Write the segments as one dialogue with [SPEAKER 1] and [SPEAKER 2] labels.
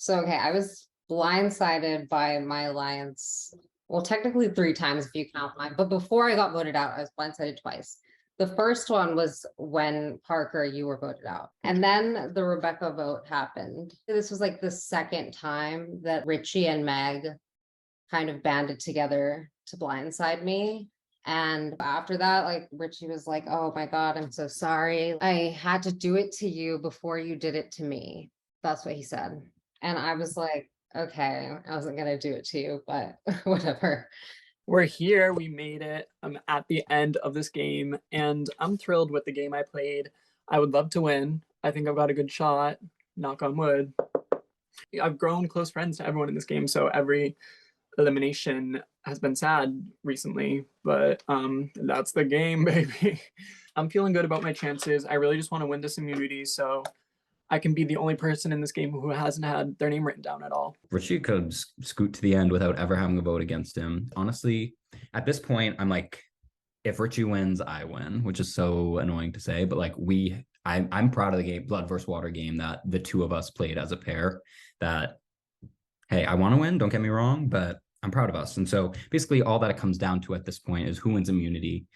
[SPEAKER 1] So, okay, I was blindsided by my alliance. Well, technically 3 times if you count mine, but before I got voted out, I was blindsided twice. The first one was when Parker, you were voted out. And then the Rebecca vote happened. This was like the second time that Richie and Meg kind of banded together to blindside me. And after that, like Richie was like, oh my God, I'm so sorry. I had to do it to you before you did it to me. That's what he said. And I was like, okay, I wasn't going to do it to you, but whatever.
[SPEAKER 2] We're here. We made it. I'm at the end of this game, and I'm thrilled with the game I played. I would love to win. I think I've got a good shot. Knock on wood. I've grown close friends to everyone in this game, so every elimination has been sad recently, but that's the game, baby. I'm feeling good about my chances. I really just want to win this immunity, so I can be the only person in this game who hasn't had their name written down at all.
[SPEAKER 3] Richie could scoot to the end without ever having a vote against him. Honestly, at this point, I'm like, if Richie wins, I win, which is so annoying to say, but like I'm proud of the game, Blood vs. Water game that the two of us played as a pair. That, hey, I want to win, don't get me wrong, but I'm proud of us. And so basically all that it comes down to at this point is who wins immunity.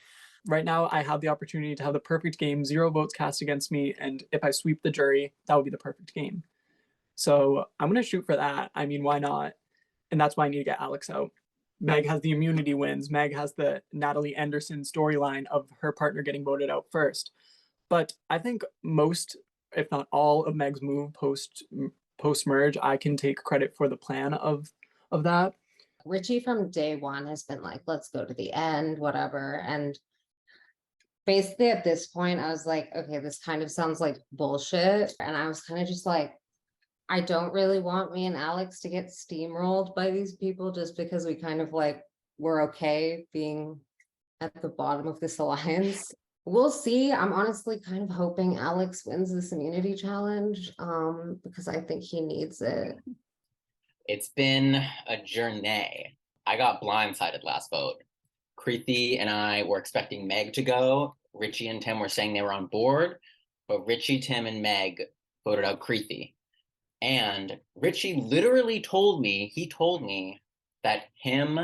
[SPEAKER 2] Right now, I have the opportunity to have the perfect game, 0 votes cast against me, and if I sweep the jury, that would be the perfect game. So I'm going to shoot for that. I mean, why not? And that's why I need to get Alex out. Meg has the immunity wins. Meg has the Natalie Anderson storyline of her partner getting voted out first. But I think most, if not all, of Meg's move post merge, I can take credit for the plan of that.
[SPEAKER 1] Richie from day one has been like, let's go to the end, whatever. And basically at this point, I was like, okay, this kind of sounds like bullshit. And I was kind of just like, I don't really want me and Alex to get steamrolled by these people just because we kind of like were okay being at the bottom of this alliance. We'll see. I'm honestly kind of hoping Alex wins this immunity challenge because I think he needs it.
[SPEAKER 4] It's been a journey. I got blindsided last vote. Creethy and I were expecting Meg to go. Richie and Tim were saying they were on board, but Richie, Tim, and Meg voted out Creethy. And Richie literally told me that him,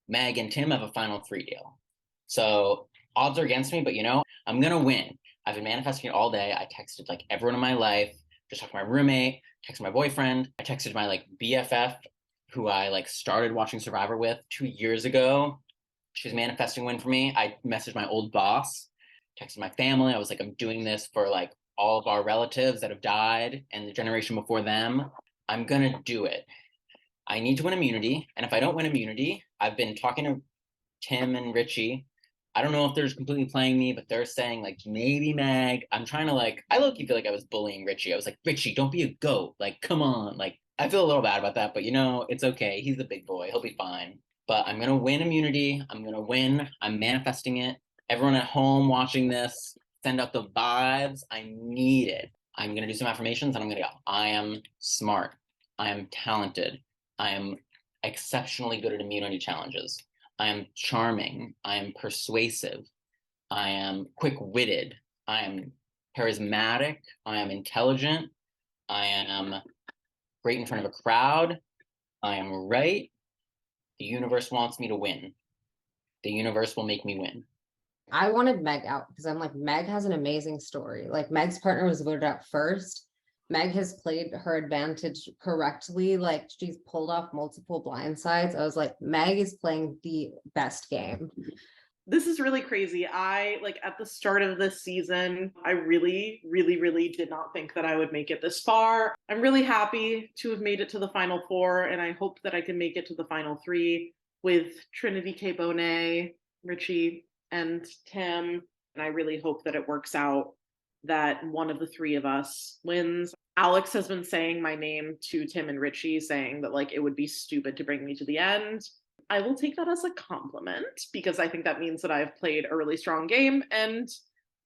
[SPEAKER 4] Meg, and Tim have a final 3 deal. So odds are against me, but I'm going to win. I've been manifesting it all day. I texted like everyone in my life, just talked to my roommate, texted my boyfriend. I texted my like BFF who I like started watching Survivor with 2 years ago. She's manifesting a win for me. I messaged my old boss, texted my family. I was like, I'm doing this for like all of our relatives that have died and the generation before them. I'm going to do it. I need to win immunity. And if I don't win immunity, I've been talking to Tim and Richie. I don't know if they're completely playing me, but they're saying like maybe Meg. I'm trying to like, I low-key feel like I was bullying Richie. I was like, Richie, don't be a goat. Like, come on. Like, I feel a little bad about that, but it's okay. He's the big boy. He'll be fine. But I'm going to win immunity. I'm going to win. I'm manifesting it. Everyone at home watching this, send out the vibes. I need it. I'm going to do some affirmations and I'm going to go. I am smart. I am talented. I am exceptionally good at immunity challenges. I am charming. I am persuasive. I am quick-witted. I am charismatic. I am intelligent. I am great in front of a crowd. I am right. The universe wants me to win. The universe will make me win.
[SPEAKER 1] I wanted Meg out because I'm like, Meg has an amazing story. Like Meg's partner was voted out first. Meg has played her advantage correctly. Like she's pulled off multiple blindsides. I was like, Meg is playing the best game.
[SPEAKER 5] This is really crazy. I like at the start of this season, I really, really, really did not think that I would make it this far. I'm really happy to have made it to the final 4, and I hope that I can make it to the final 3 with Trinity K. Bonet, Richie, and Tim. And I really hope that it works out that one of the 3 of us wins. Alex has been saying my name to Tim and Richie, saying that like it would be stupid to bring me to the end. I will take that as a compliment because I think that means that I've played a really strong game. And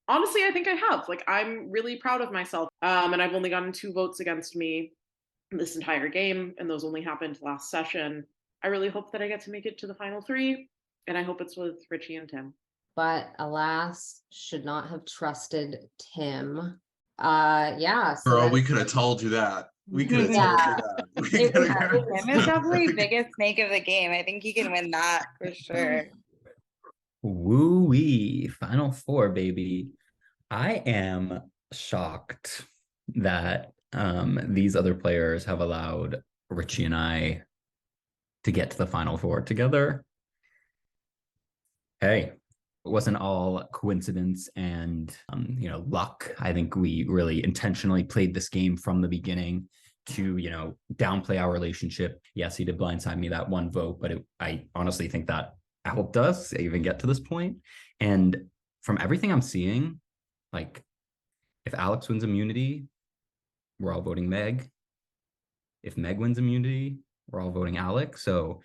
[SPEAKER 5] honestly, I think I have. Like, I'm really proud of myself. And I've only gotten 2 votes against me this entire game, and those only happened last session. I really hope that I get to make it to the final 3, and I hope it's with Richie and Tim.
[SPEAKER 1] But alas, should not have trusted Tim. Yeah. So
[SPEAKER 6] Girl, we could have told you that. We could have told you that. It was
[SPEAKER 7] categories.
[SPEAKER 6] him is definitely biggest snake of the game. I think he can win that for sure.
[SPEAKER 3] Woo-wee, Final Four, baby. I am shocked that these other players have allowed Richie and I to get to the Final Four together. Hey, it wasn't all coincidence and luck. I think we really intentionally played this game from the beginning to downplay our relationship. Yes, he did blindside me that one vote, but I honestly think that helped us even get to this point. And from everything I'm seeing, like, if Alex wins immunity, we're all voting Meg. If Meg wins immunity, we're all voting Alex. So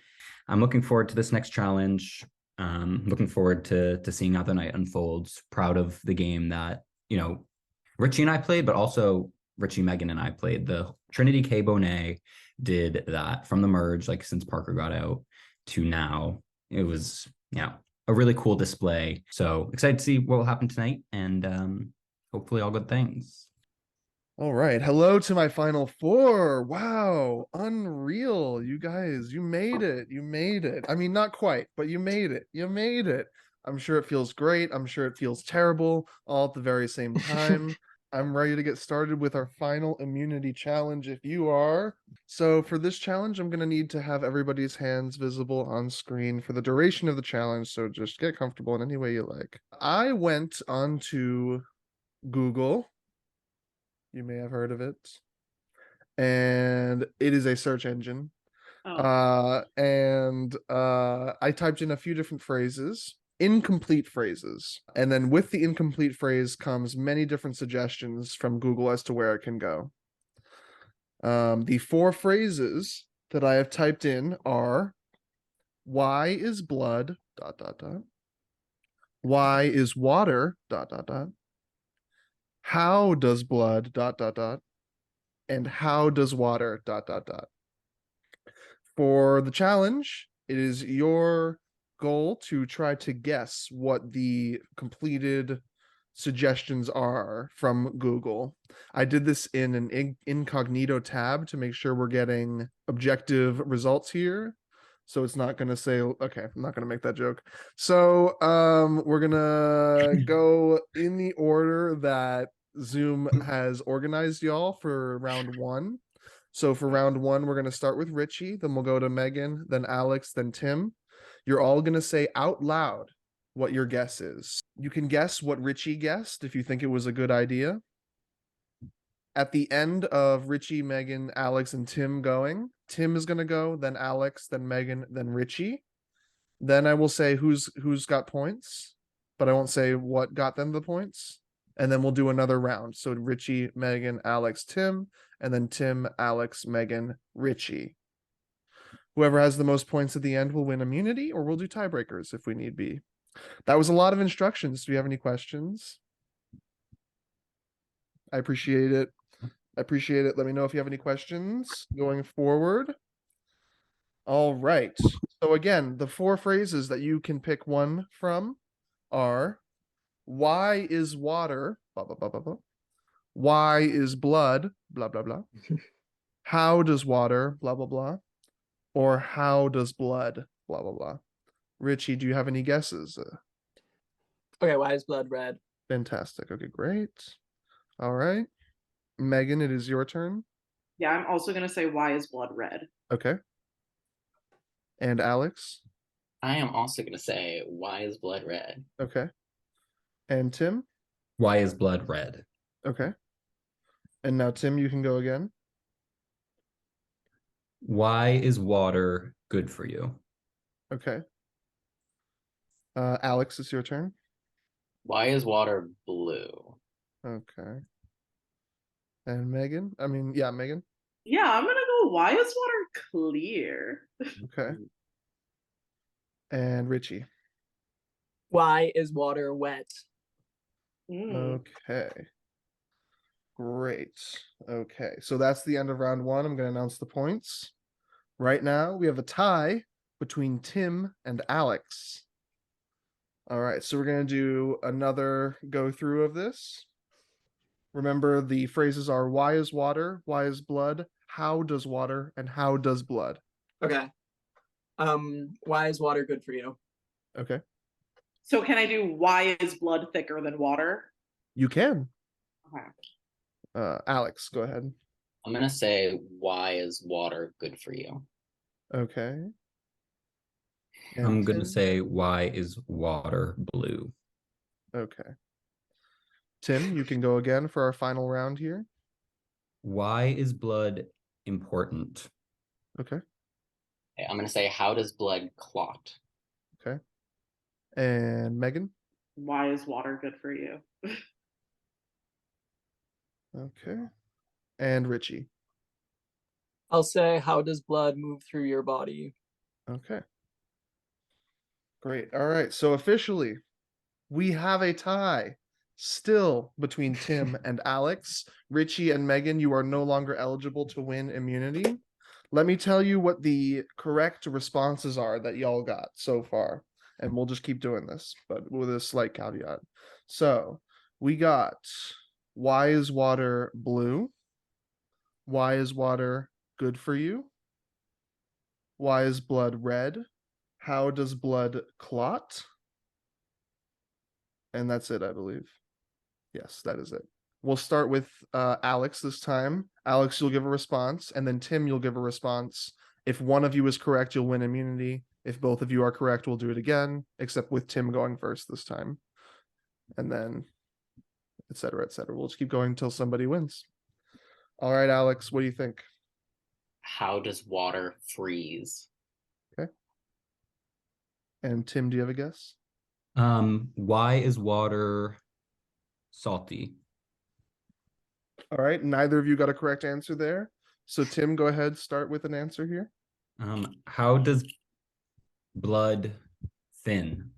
[SPEAKER 3] I'm looking forward to this next challenge. Looking forward to seeing how the night unfolds. Proud of the game that Richie and I played, but also Richie, Megan, and I played. The Trinity K Bonet did that from the merge, like since Parker got out to now. It was a really cool display. So excited to see what will happen tonight, and hopefully all good things.
[SPEAKER 7] All right. Hello to my Final Four. Wow. Unreal. You guys, you made it. You made it. I mean, not quite, but you made it. You made it. I'm sure it feels great. I'm sure it feels terrible all at the very same time. I'm ready to get started with our final immunity challenge if you are. So for this challenge, I'm going to need to have everybody's hands visible on screen for the duration of the challenge. So just get comfortable in any way you like. I went onto Google. You may have heard of it. And it is a search engine.
[SPEAKER 5] Oh.
[SPEAKER 7] I typed in a few different phrases, incomplete phrases. And then with the incomplete phrase comes many different suggestions from Google as to where it can go. The 4 phrases that I have typed in are: why is blood ... Why is water ... How does blood ... and how does water ... For the challenge, it is your goal to try to guess what the completed suggestions are from Google. I did this in an incognito tab to make sure we're getting objective results here. So it's not going to say, okay, I'm not going to make that joke. So we're going to go in the order that Zoom has organized y'all for round 1. So for round 1, we're going to start with Richie, then we'll go to Megan, then Alex, then Tim. You're all going to say out loud what your guess is. You can guess what Richie guessed if you think it was a good idea. At the end of Richie, Megan, Alex, and Tim going, Tim is going to go, then Alex, then Megan, then Richie. Then I will say who's got points, but I won't say what got them the points. And then we'll do another round. So Richie, Megan, Alex, Tim, and then Tim, Alex, Megan, Richie. Whoever has the most points at the end will win immunity, or we'll do tiebreakers if we need be. That was a lot of instructions. Do you have any questions? I appreciate it. Let me know if you have any questions going forward. All right. So again, the 4 phrases that you can pick one from are: why is water ... blah, blah, blah, blah, blah. Why is blood ... blah, blah, blah. How does water ... blah, blah, blah. Or how does blood ... blah, blah, blah. Richie, do you have any guesses?
[SPEAKER 2] Okay, why is blood red?
[SPEAKER 7] Fantastic. Okay, great. All right. Megan, it is your turn.
[SPEAKER 5] Yeah, I'm also going to say, why is blood red?
[SPEAKER 7] Okay. And Alex?
[SPEAKER 4] I am also going to say, why is blood red?
[SPEAKER 7] Okay. And Tim?
[SPEAKER 3] Why is blood red?
[SPEAKER 7] Okay. And now, Tim, you can go again.
[SPEAKER 3] Why is water good for you?
[SPEAKER 7] Okay. Alex, it's your turn.
[SPEAKER 4] Why is water blue?
[SPEAKER 7] Okay. And Megan? Megan?
[SPEAKER 5] Yeah, I'm going to go, why is water clear?
[SPEAKER 7] Okay. And Richie?
[SPEAKER 2] Why is water wet?
[SPEAKER 7] Okay. Great. Okay. So that's the end of round 1. I'm going to announce the points. Right now, we have a tie between Tim and Alex. All right. So we're going to do another go through of this. Remember, the phrases are: why is water? Why is blood? how does water, and how does blood.
[SPEAKER 2] Okay. Why is water good for you?
[SPEAKER 7] Okay.
[SPEAKER 5] So can I do why is blood thicker than water?
[SPEAKER 7] You can.
[SPEAKER 5] Okay.
[SPEAKER 7] Alex, go ahead.
[SPEAKER 4] I'm gonna say, why is water good for you?
[SPEAKER 7] Okay.
[SPEAKER 3] I'm
[SPEAKER 7] And
[SPEAKER 3] gonna
[SPEAKER 7] Tim?
[SPEAKER 3] say, why is water blue?
[SPEAKER 7] Okay. Tim, you can go again for our final round here.
[SPEAKER 3] Why is blood important?
[SPEAKER 7] Okay.
[SPEAKER 4] Okay, I'm gonna say, how does blood clot?
[SPEAKER 7] Okay. And Megan.
[SPEAKER 5] Why is water good for you?
[SPEAKER 7] Okay. And Richie.
[SPEAKER 2] I'll say, how does blood move through your body?
[SPEAKER 7] Okay. Great. All right. So officially, we have a tie still between Tim and Alex. Richie and Megan, you are no longer eligible to win immunity. Let me tell you what the correct responses are that y'all got so far. And we'll just keep doing this, but with a slight caveat. So we got, why is water blue? Why is water good for you? Why is blood red? How does blood clot? And that's it, I believe. Yes, that is it. We'll start with Alex this time. Alex, you'll give a response, and then Tim, you'll give a response. If one of you is correct, you'll win immunity. If both of you are correct, we'll do it again, except with Tim going first this time. And then, et cetera, et cetera. We'll just keep going until somebody wins. All right, Alex, what do you think?
[SPEAKER 4] How does water freeze?
[SPEAKER 7] And Tim, do you have a guess?
[SPEAKER 3] Why is water salty?
[SPEAKER 7] All right, neither of you got a correct answer there. So Tim, go ahead, start with an answer here.
[SPEAKER 3] How does blood thin?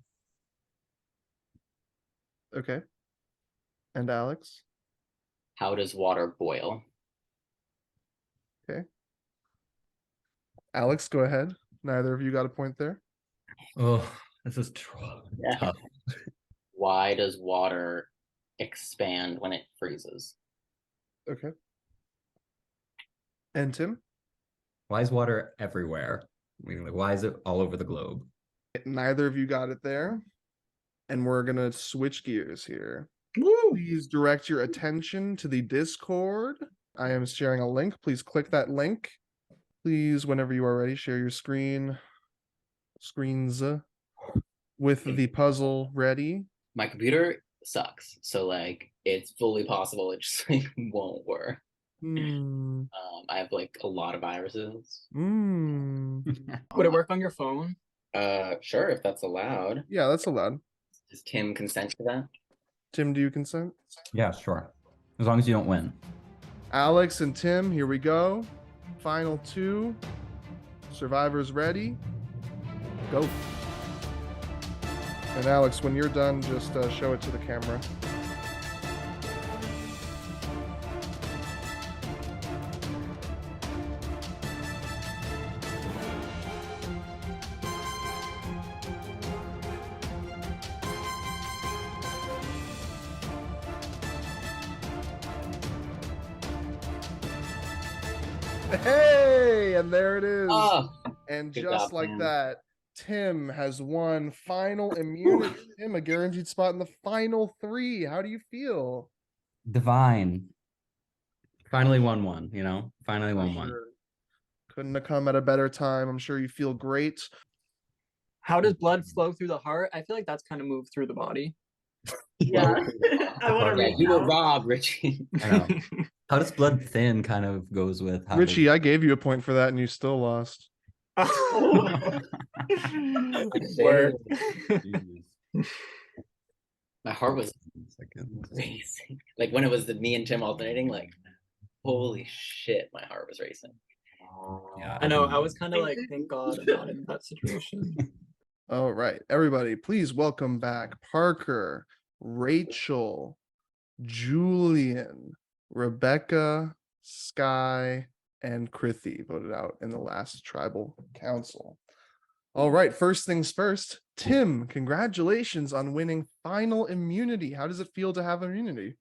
[SPEAKER 7] Okay. And Alex?
[SPEAKER 4] How does water boil?
[SPEAKER 7] Alex, go ahead. Neither of you got a point there.
[SPEAKER 3] Oh, this is
[SPEAKER 4] Yeah.
[SPEAKER 3] tough.
[SPEAKER 4] Why does water expand when it freezes?
[SPEAKER 7] Okay. And Tim?
[SPEAKER 3] Why is water everywhere? I mean, like, why is it all over the globe?
[SPEAKER 7] Neither of you got it there. And we're gonna switch gears here. Please direct your attention to the Discord. I am sharing a link. Please click that link. Please, whenever you are ready, share your screens with the puzzle ready.
[SPEAKER 4] My computer sucks, so like it's fully possible it just like won't work.
[SPEAKER 7] Hmm.
[SPEAKER 4] I have like a lot of viruses.
[SPEAKER 7] Hmm.
[SPEAKER 2] Would it work on your phone?
[SPEAKER 4] Sure, if that's allowed.
[SPEAKER 7] Yeah, that's allowed.
[SPEAKER 4] Does Tim consent to that?
[SPEAKER 7] Tim, do you consent?
[SPEAKER 3] Yeah, sure. As long as you don't win.
[SPEAKER 7] Alex and Tim, here we go. Final two. Survivors ready? Go. And Alex, when you're done, just show it to the camera. Hey, and there it is.
[SPEAKER 4] Oh,
[SPEAKER 7] And
[SPEAKER 4] good
[SPEAKER 7] just
[SPEAKER 4] job,
[SPEAKER 7] like
[SPEAKER 4] Tim.
[SPEAKER 7] that, Tim has won final immunity. Tim, a guaranteed spot in the final three. How do you feel?
[SPEAKER 3] Divine. Finally won one, you know? Finally won one.
[SPEAKER 7] Sure. Couldn't have come at a better time. I'm sure you feel great.
[SPEAKER 2] How does blood flow through the heart? I feel like that's kind of moved through the body.
[SPEAKER 5] Yeah. I want to
[SPEAKER 4] Yeah,
[SPEAKER 5] read
[SPEAKER 4] you were
[SPEAKER 5] now.
[SPEAKER 4] robbed, Richie.
[SPEAKER 3] I know. How does blood thin kind of goes with how
[SPEAKER 7] Richie, I gave you a point for that and you still lost.
[SPEAKER 2] Work.
[SPEAKER 4] My heart was racing. Like when it was me and Tim alternating, like holy shit, my heart was racing.
[SPEAKER 3] Yeah,
[SPEAKER 2] I know. I was kind of like, thank God I'm not in that situation.
[SPEAKER 7] All right, everybody, please welcome back Parker, Rachel, Julian, Rebecca, Sky, and Krithi voted out in the last tribal council. All right, first things first, Tim, congratulations on winning final immunity. How does it feel to have immunity?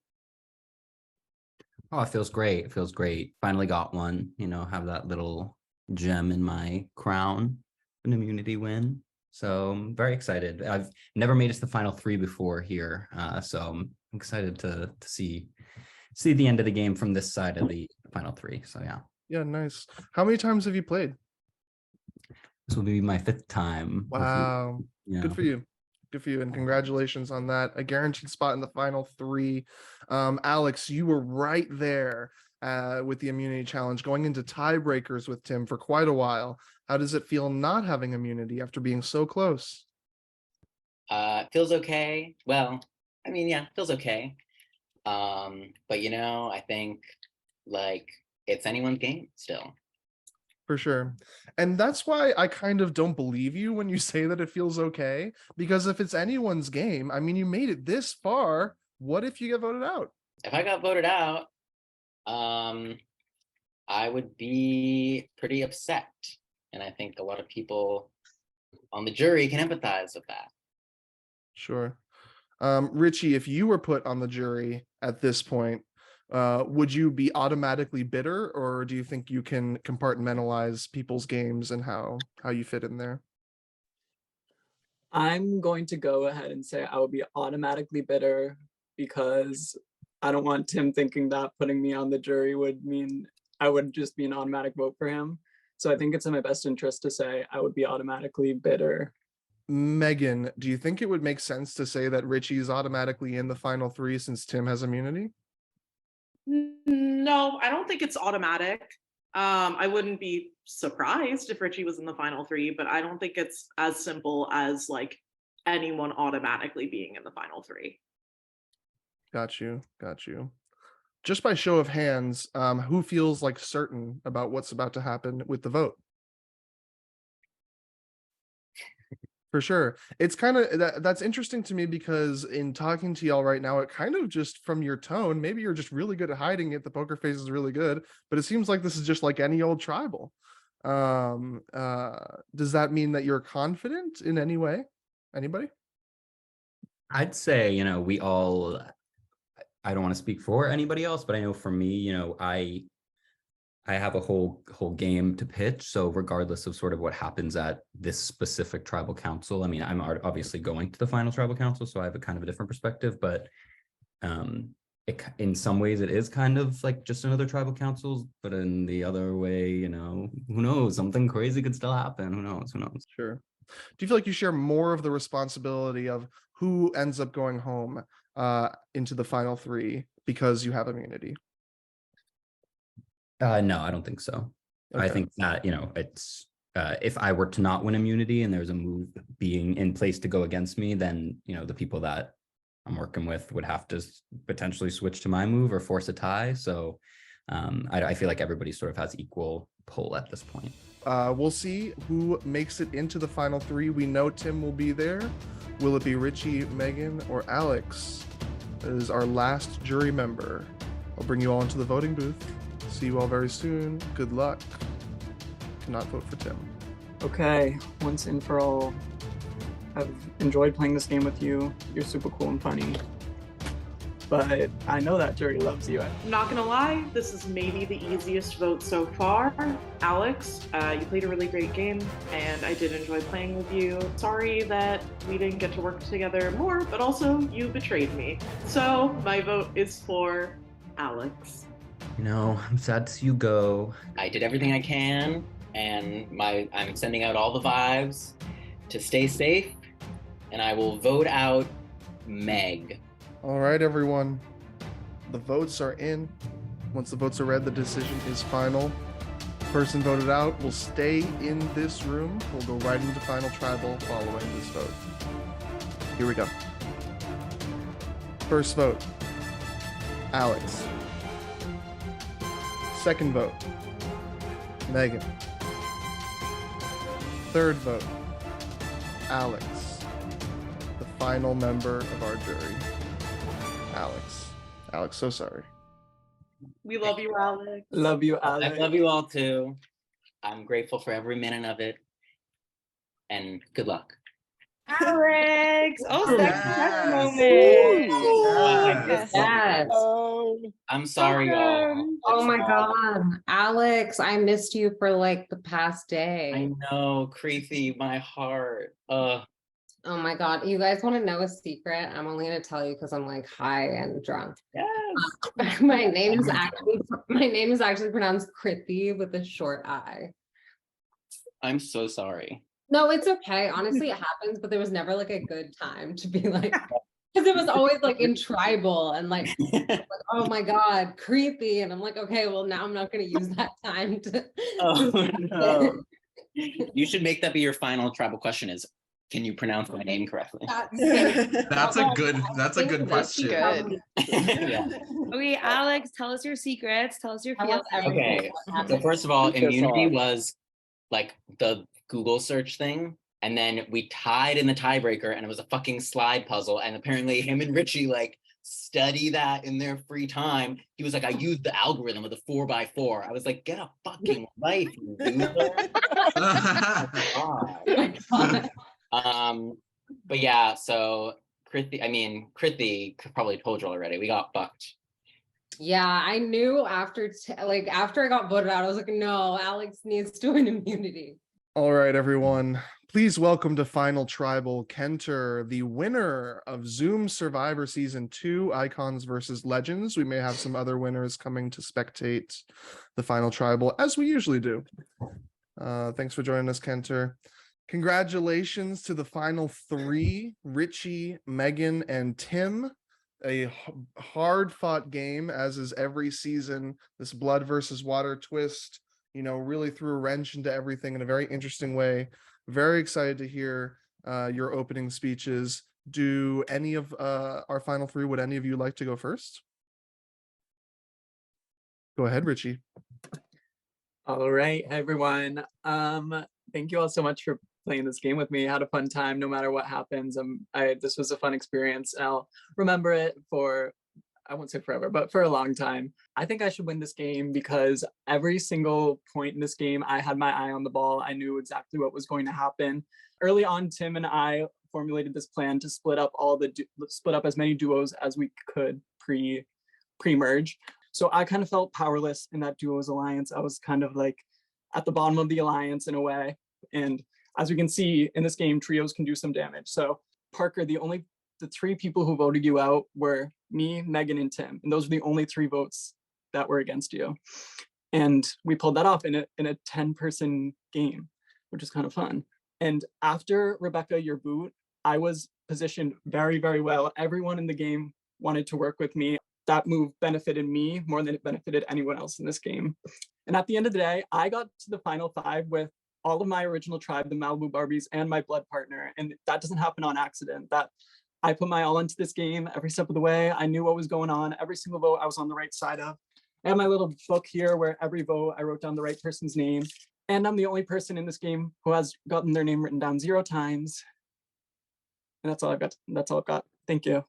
[SPEAKER 3] Oh, it feels great. It feels great. Finally got one, have that little gem in my crown, an immunity win. So I'm very excited. I've never made it to the final three before here. So I'm excited to see the end of the game from this side of the final three. So yeah,
[SPEAKER 7] Yeah, nice. How many times have you played?
[SPEAKER 3] this will be my fifth time. with you.
[SPEAKER 7] Wow.
[SPEAKER 3] Yeah.
[SPEAKER 7] Good for you. Good for you. And congratulations on that. A guaranteed spot in the final three. Alex, you were right there with the immunity challenge, going into tiebreakers with Tim for quite a while. How does it feel not having immunity after being so close?
[SPEAKER 4] Feels okay. Well, I mean, yeah, feels okay. But I think like it's anyone's game still.
[SPEAKER 7] For sure. And that's why I kind of don't believe you when you say that it feels okay. Because if it's anyone's game, I mean, you made it this far. What if you get voted out?
[SPEAKER 4] If I got voted out, I would be pretty upset. And I think a lot of people on the jury can empathize with that.
[SPEAKER 7] Sure. Richie, if you were put on the jury at this point, would you be automatically bitter, or do you think you can compartmentalize people's games and how you fit in there?
[SPEAKER 2] I'm going to go ahead and say I would be automatically bitter because I don't want Tim thinking that putting me on the jury would mean I would just be an automatic vote for him. So I think it's in my best interest to say I would be automatically bitter.
[SPEAKER 7] Megan, do you think it would make sense to say that Richie is automatically in the final three since Tim has immunity?
[SPEAKER 5] No, I don't think it's automatic. I wouldn't be surprised if Richie was in the final three, but I don't think it's as simple as like anyone automatically being in the final three.
[SPEAKER 7] Got you. Just by show of hands, who feels like certain about what's about to happen with the vote? For sure. It's kind of that's interesting to me because in talking to y'all right now, it kind of just from your tone, maybe you're just really good at hiding it. The poker face is really good, but it seems like this is just like any old tribal. Does that mean that you're confident in any way? Anybody?
[SPEAKER 3] I'd say, we all, I don't want to speak for anybody else, but I know for me, I have a whole game to pitch. So regardless of sort of what happens at this specific tribal council, I mean, I'm obviously going to the final tribal council, so I have a kind of a different perspective, but in some ways it is kind of like just another tribal council, but in the other way, who knows? Something crazy could still happen. Who knows?
[SPEAKER 7] Sure. Do you feel like you share more of the responsibility of who ends up going home into the final three because you have immunity?
[SPEAKER 3] No, I don't think so. I
[SPEAKER 7] Okay.
[SPEAKER 3] think that, it's if I were to not win immunity and there's a move being in place to go against me, then, the people that I'm working with would have to potentially switch to my move or force a tie. So I feel like everybody sort of has equal pull at this point.
[SPEAKER 7] We'll see who makes it into the final three. We know Tim will be there. Will it be Richie, Megan, or Alex? That is our last jury member. I'll bring you all into the voting booth. See you all very soon. Good luck. Cannot vote for Tim.
[SPEAKER 2] Okay, once and for all, I've enjoyed playing this game with you. You're super cool and funny. But I know that jury loves you.
[SPEAKER 5] I'm not gonna lie, this is maybe the easiest vote so far. Alex, you played a really great game, and I did enjoy playing with you. Sorry that we didn't get to work together more, but also you betrayed me. So my vote is for Alex.
[SPEAKER 3] I'm sad to see you go.
[SPEAKER 4] I did everything I can, and I'm sending out all the vibes to stay safe, and I will vote out Meg.
[SPEAKER 7] All right, everyone. The votes are in. Once the votes are read, the decision is final. Person voted out will stay in this room. We'll go right into final tribal following this vote. Here we go. First vote, Alex. Second vote, Megan. Third vote, Alex. The final member of our jury, Alex. Alex, so sorry.
[SPEAKER 5] We love you, Alex.
[SPEAKER 2] Love you,
[SPEAKER 4] I
[SPEAKER 2] Alex.
[SPEAKER 4] love you all too. I'm grateful for every minute of it, and good luck.
[SPEAKER 6] Alex. Oh, second
[SPEAKER 8] Yes.
[SPEAKER 6] moment.
[SPEAKER 8] Yes.
[SPEAKER 1] Yes.
[SPEAKER 4] I'm sorry, y'all.
[SPEAKER 1] Oh
[SPEAKER 4] It's
[SPEAKER 1] my
[SPEAKER 4] not-
[SPEAKER 1] God, Alex, I missed you for like the past
[SPEAKER 4] I
[SPEAKER 1] day.
[SPEAKER 4] know, Creepy, my heart.
[SPEAKER 1] Oh my God, you guys want to know a secret? I'm only gonna tell you because I'm like high and drunk.
[SPEAKER 4] Yes.
[SPEAKER 1] My name is actually pronounced Krithi with a short I.
[SPEAKER 4] I'm so sorry.
[SPEAKER 1] No, it's okay. Honestly, it happens, but there was never like a good time to be like, because it was always like in tribal and like, oh my God, creepy. And I'm like, okay, well, now I'm not going to use that time to.
[SPEAKER 4] Oh no. You should make that be your final tribal question is, can you pronounce my name correctly?
[SPEAKER 8] That's a good question.
[SPEAKER 6] Good.
[SPEAKER 4] Yeah.
[SPEAKER 6] Okay, Alex, tell us your secrets. Tell us your
[SPEAKER 1] Tell us
[SPEAKER 6] feelings.
[SPEAKER 1] everything.
[SPEAKER 4] Okay.
[SPEAKER 1] What
[SPEAKER 4] So
[SPEAKER 1] happened.
[SPEAKER 4] first of all,
[SPEAKER 2] Kick us
[SPEAKER 4] immunity
[SPEAKER 2] off.
[SPEAKER 4] was like the Google search thing. And then we tied in the tiebreaker and it was a fucking slide puzzle. And apparently him and Richie like study that in their free time. He was like, I used the algorithm of the 4x4. I was like, get a fucking life, you loser. God.
[SPEAKER 1] Oh my God.
[SPEAKER 4] But yeah, so Krithi probably told you already. We got fucked.
[SPEAKER 1] Yeah, I knew after after I got voted out, I was like, no, Alex needs to win immunity.
[SPEAKER 7] All right, everyone. Please welcome to Final Tribal Kenter, the winner of Zoom Survivor Season 2, Icons versus Legends. We may have some other winners coming to spectate the Final Tribal, as we usually do. Thanks for joining us, Kenter. Congratulations to the final three, Richie, Megan, and Tim. A hard-fought game, as is every season. This blood versus water twist, really threw a wrench into everything in a very interesting way. Very excited to hear your opening speeches. Do any of our final three, would any of you like to go first? Go ahead, Richie.
[SPEAKER 2] All right, everyone. Thank you all so much for playing this game with me. I had a fun time no matter what happens. This was a fun experience. And I'll remember it for, I won't say forever, but for a long time. I think I should win this game because every single point in this game, I had my eye on the ball. I knew exactly what was going to happen. Early on, Tim and I formulated this plan to split up as many duos as we could pre-merge. So I kind of felt powerless in that duos alliance. I was kind of like at the bottom of the alliance in a way. And as we can see in this game, trios can do some damage. So Parker, the three people who voted you out were me, Megan, and Tim. And those were the only 3 votes that were against you. And we pulled that off in a 10-person game, which is kind of fun. And after Rebecca, your boot, I was positioned very, very well. Everyone in the game wanted to work with me. That move benefited me more than it benefited anyone else in this game. And at the end of the day, I got to the final 5 with all of my original tribe, the Malibu Barbies, and my blood partner. And that doesn't happen on accident. That I put my all into this game every step of the way. I knew what was going on. Every single vote I was on the right side of. I have my little book here where every vote I wrote down the right person's name. And I'm the only person in this game who has gotten their name written down 0 times. And that's all I've got. That's all I've got. Thank you.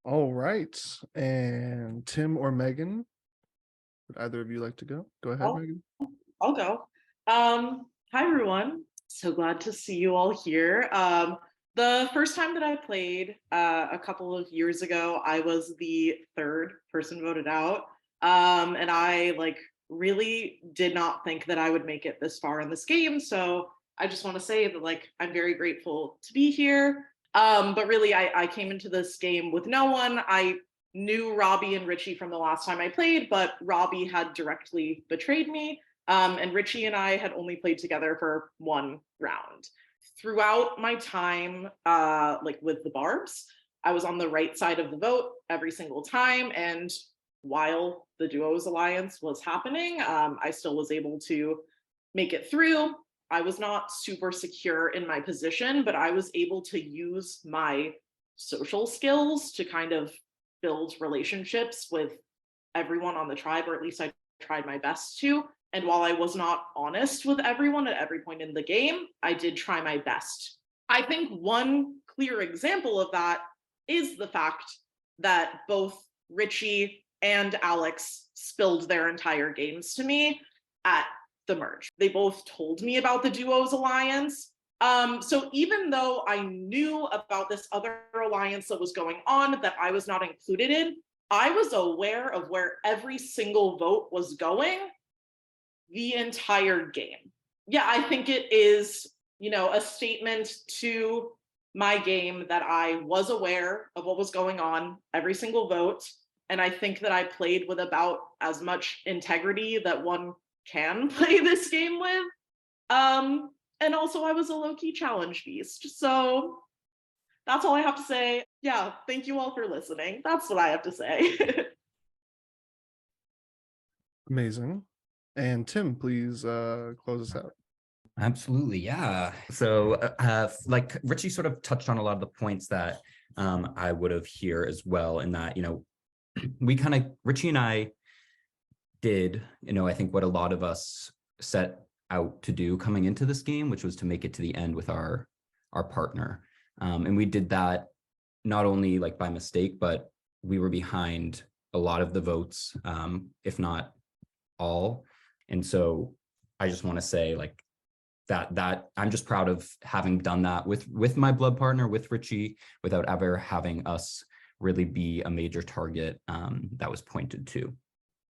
[SPEAKER 7] All right. And Tim or Megan, would either of you like to go? Go ahead, Megan.
[SPEAKER 5] I'll go. Hi everyone. So glad to see you all here. The first time that I played a couple of years ago, I was the 3rd person voted out. And I really did not think that I would make it this far in this game. So I just want to say that I'm very grateful to be here. But really I came into this game with no one. I knew Robbie and Richie from the last time I played, but Robbie had directly betrayed me. And Richie and I had only played together for 1 round. Throughout my time with the Barbs, I was on the right side of the vote every single time. And while the Duos Alliance was happening, I still was able to make it through. I was not super secure in my position, but I was able to use my social skills to kind of build relationships with everyone on the tribe, or at least I tried my best to. And while I was not honest with everyone at every point in the game, I did try my best. I think one clear example of that is the fact that both Richie and Alex spilled their entire games to me at the merge. They both told me about the Duos Alliance, So even though I knew about this other alliance that was going on that I was not included in, I was aware of where every single vote was going the entire game. Yeah, I think it is, a statement to my game that I was aware of what was going on every single vote. And I think that I played with about as much integrity that one can play this game with. And also I was a low-key challenge beast. So that's all I have to say. Yeah, thank you all for listening. That's what I have to say.
[SPEAKER 7] Amazing. And Tim, please close us out.
[SPEAKER 3] Absolutely, yeah. So like Richie sort of touched on a lot of the points that I would have here as well, in that, Richie and I did, I think what a lot of us set out to do coming into this game, which was to make it to the end with our partner. And we did that not only like by mistake, but we were behind a lot of the votes, if not all. And so I just want to say like that I'm just proud of having done that with my blood partner, with Richie, without ever having us really be a major target that was pointed to.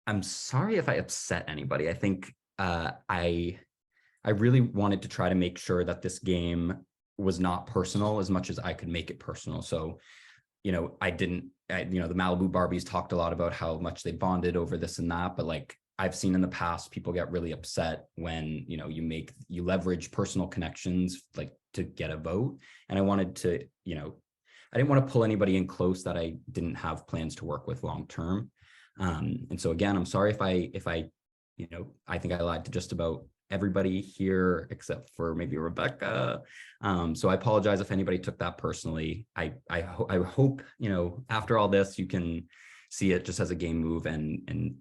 [SPEAKER 3] I'm sorry if I upset anybody. I think I really wanted to try to make sure that this game was not personal as much as I could make it personal. So, the Malibu Barbies talked a lot about how much they bonded over this and that, but like I've seen in the past, people get really upset when, you leverage personal connections like to get a vote. And I wanted to, I didn't want to pull anybody in close that I didn't have plans to work with long term. And so again, I'm sorry if I I think I lied to just about everybody here except for maybe Rebecca. So I apologize if anybody took that personally. I hope, after all this, you can see it just as a game move and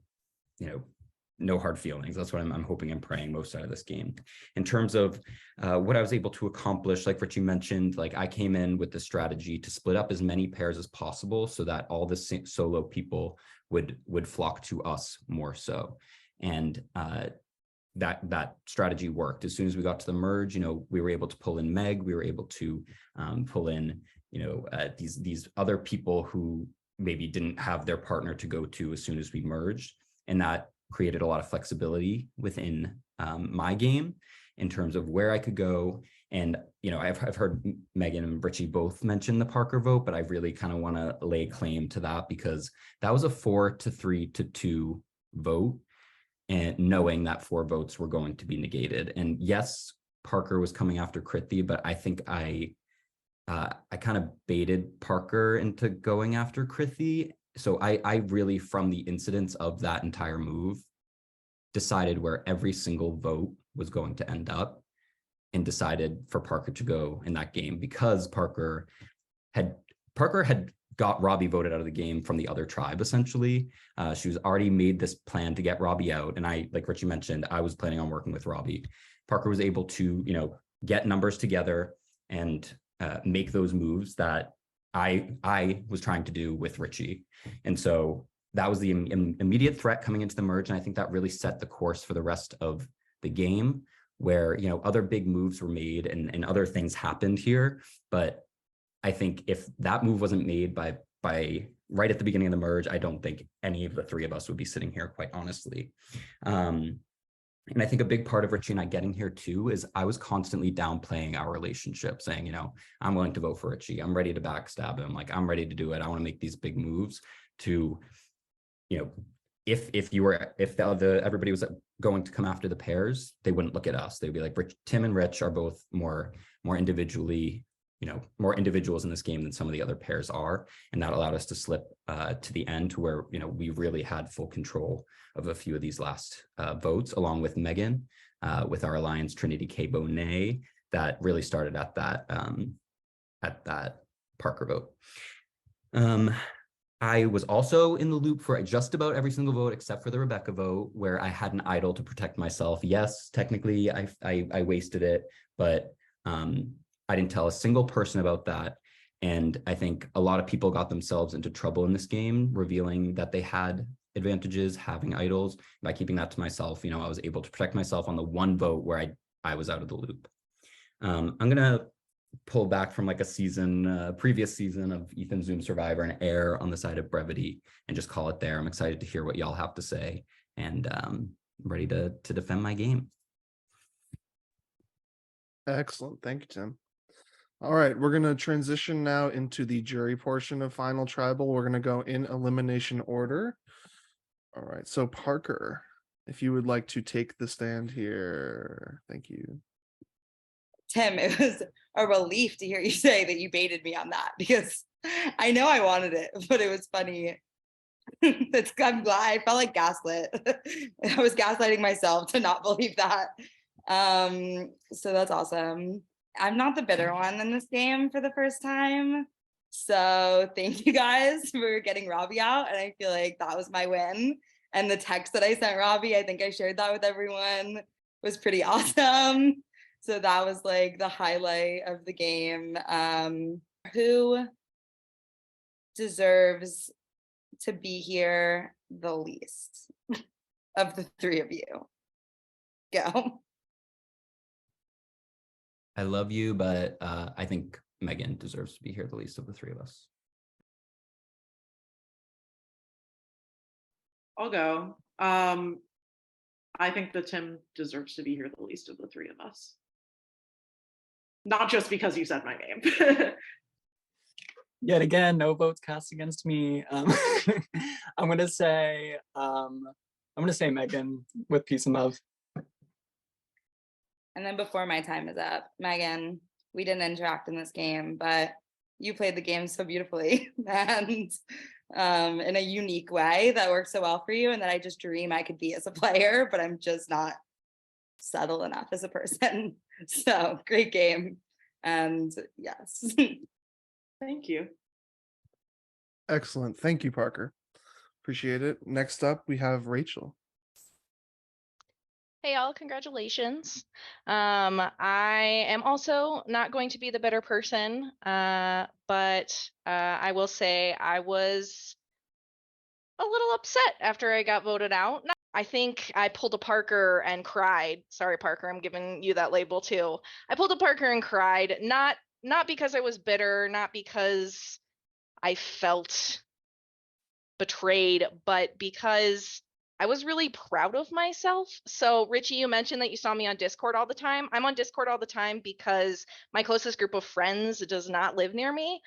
[SPEAKER 3] no hard feelings. That's what I'm hoping and praying most out of this game. In terms of what I was able to accomplish, like Richie mentioned, like I came in with the strategy to split up as many pairs as possible so that all the solo people would flock to us more so. And that strategy worked. As soon as we got to the merge, we were able to pull in Meg, we were able to pull in, these other people who maybe didn't have their partner to go to as soon as we merged. And that created a lot of flexibility within my game in terms of where I could go. And, I've heard Megan and Richie both mention the Parker vote, but I really kind of want to lay claim to that because that was a 4-3-2 vote. And knowing that 4 votes were going to be negated. And yes, Parker was coming after Krithi, but I think I kind of baited Parker into going after Krithi. So I really, from the incidents of that entire move, decided where every single vote was going to end up and decided for Parker to go in that game because Parker had got Robbie voted out of the game from the other tribe, essentially. She was already made this plan to get Robbie out. And I, like Richie mentioned, I was planning on working with Robbie. Parker was able to, get numbers together and make those moves that I was trying to do with Richie. And so that was the immediate threat coming into the merge. And I think that really set the course for the rest of the game where, other big moves were made and other things happened here. But I think if that move wasn't made by right at the beginning of the merge, I don't think any of the 3 of us would be sitting here, quite honestly. And I think a big part of Richie and I getting here too is I was constantly downplaying our relationship, saying, I'm willing to vote for Richie. I'm ready to backstab him. Like, I'm ready to do it. I want to make these big moves to, if everybody was going to come after the pairs, they wouldn't look at us. They'd be like, Tim and Rich are both more individually, more individuals in this game than some of the other pairs are. And that allowed us to slip to the end to where, we really had full control of a few of these last votes, along with Megan, with our alliance, Trinity K. Bonet, that really started at that Parker vote. I was also in the loop for just about every single vote except for the Rebecca vote, where I had an idol to protect myself. Yes, technically I wasted it, but I didn't tell a single person about that. And I think a lot of people got themselves into trouble in this game, revealing that they had advantages having idols. By keeping that to myself, I was able to protect myself on the one vote where I was out of the loop. I'm gonna pull back from like a season, previous season of Ethan Zoom Survivor and err on the side of brevity and just call it there. I'm excited to hear what y'all have to say, and ready to defend my game.
[SPEAKER 7] Excellent. Thank you, Tim. All right, we're going to transition now into the jury portion of Final Tribal. We're going to go in elimination order. All right, so Parker, if you would like to take the stand here. Thank you.
[SPEAKER 6] Tim, it was a relief to hear you say that you baited me on that, because I know I wanted it, but it was funny. I'm glad. I felt like gaslit. I was gaslighting myself to not believe that. So that's awesome. I'm not the bitter one in this game for the first time. So thank you guys for getting Robbie out. And I feel like that was my win. And the text that I sent Robbie, I think I shared that with everyone, was pretty awesome. So that was like the highlight of the game. Who deserves to be here the least of the three of you? Go.
[SPEAKER 3] I love you, but I think Megan deserves to be here the least of the three of us.
[SPEAKER 5] I'll go. I think that Tim deserves to be here the least of the three of us. Not just because you said my name.
[SPEAKER 2] Yet again, no votes cast against me. I'm gonna say Megan with peace and love.
[SPEAKER 6] And then before my time is up, Megan, we didn't interact in this game, but you played the game so beautifully and in a unique way that works so well for you, and that I just dream I could be as a player, but I'm just not subtle enough as a person. So great game. And yes.
[SPEAKER 5] Thank you.
[SPEAKER 7] Excellent. Thank you, Parker. Appreciate it. Next up, we have Rachel.
[SPEAKER 9] Hey y'all, congratulations. I am also not going to be the better person, but I will say I was a little upset after I got voted out. I think I pulled a Parker and cried. Sorry, Parker, I'm giving you that label too. I pulled a Parker and cried, not because I was bitter, not because I felt betrayed, but because I was really proud of myself. So Richie, you mentioned that you saw me on Discord all the time. I'm on Discord all the time because my closest group of friends does not live near me.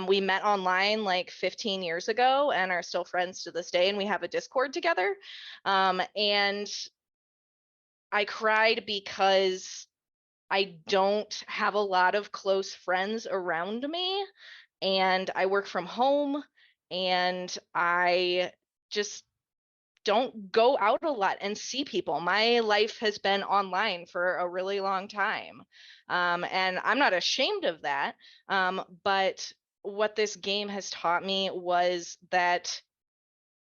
[SPEAKER 9] We met online like 15 years ago and are still friends to this day, and we have a Discord together. And I cried because I don't have a lot of close friends around me, and I work from home, and I just don't go out a lot and see people. My life has been online for a really long time. And I'm not ashamed of that. But what this game has taught me was that,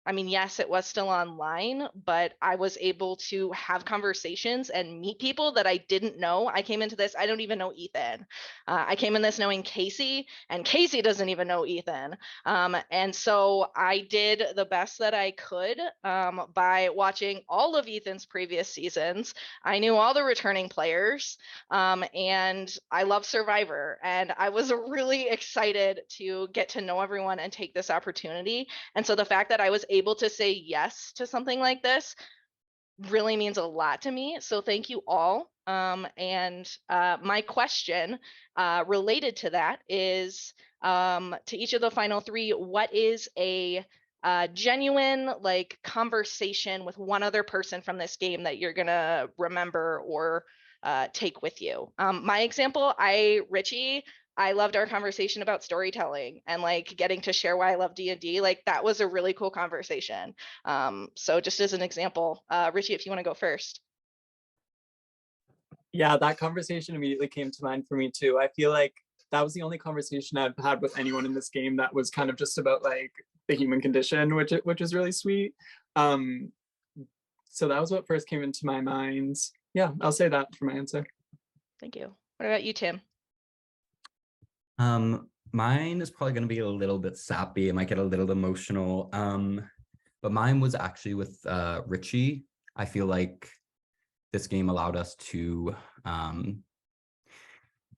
[SPEAKER 9] I mean, yes, it was still online, but I was able to have conversations and meet people that I didn't know. I came into this, I don't even know Ethan. I came in this knowing Casey, and Casey doesn't even know Ethan. And so I did the best that I could by watching all of Ethan's previous seasons. I knew all the returning players, and I love Survivor. And I was really excited to get to know everyone and take this opportunity. And so the fact that I was able to say yes to something like this really means a lot to me. So thank you all. And my question related to that is, to each of the final three, what is a genuine like conversation with one other person from this game that you're gonna remember or take with you? My example, Richie, I loved our conversation about storytelling and like getting to share why I love D&D. Like that was a really cool conversation. So just as an example, Richie, if you want to go first.
[SPEAKER 2] Yeah, that conversation immediately came to mind for me too. I feel like that was the only conversation I've had with anyone in this game that was kind of just about like the human condition, which is really sweet. So that was what first came into my mind. Yeah, I'll say that for my answer.
[SPEAKER 9] Thank you. What about you, Tim?
[SPEAKER 3] Mine is probably going to be a little bit sappy. It might get a little emotional. But mine was actually with Richie. I feel like this game allowed us to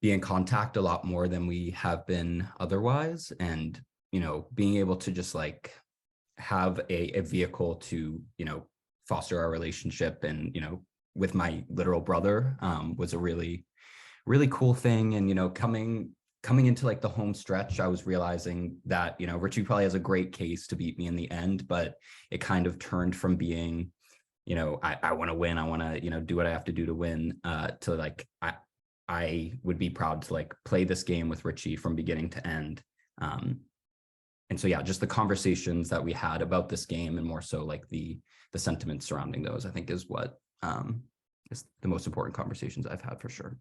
[SPEAKER 3] be in contact a lot more than we have been otherwise. And, you know, being able to just like have a vehicle to, you know, foster our relationship and, you know, with my literal brother was a really, really cool thing. And, you know, coming into like the home stretch, I was realizing that, you know, Richie probably has a great case to beat me in the end, but it kind of turned from being, you know, I want to win, I want to, you know, do what I have to do to win, to like, I would be proud to like play this game with Richie from beginning to end. And so, yeah, just the conversations that we had about this game and more so like the sentiment surrounding those, I think is what is the most important conversations I've had for sure.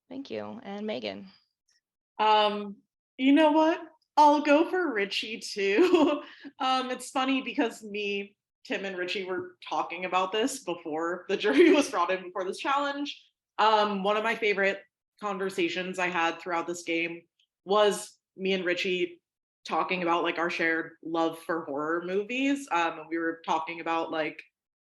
[SPEAKER 9] Thank you. And Megan.
[SPEAKER 5] You know what? I'll go for Richie too. It's funny because me, Tim, and Richie were talking about this before the jury was brought in before this challenge. One of my favorite conversations I had throughout this game was me and Richie talking about like our shared love for horror movies. And we were talking about like,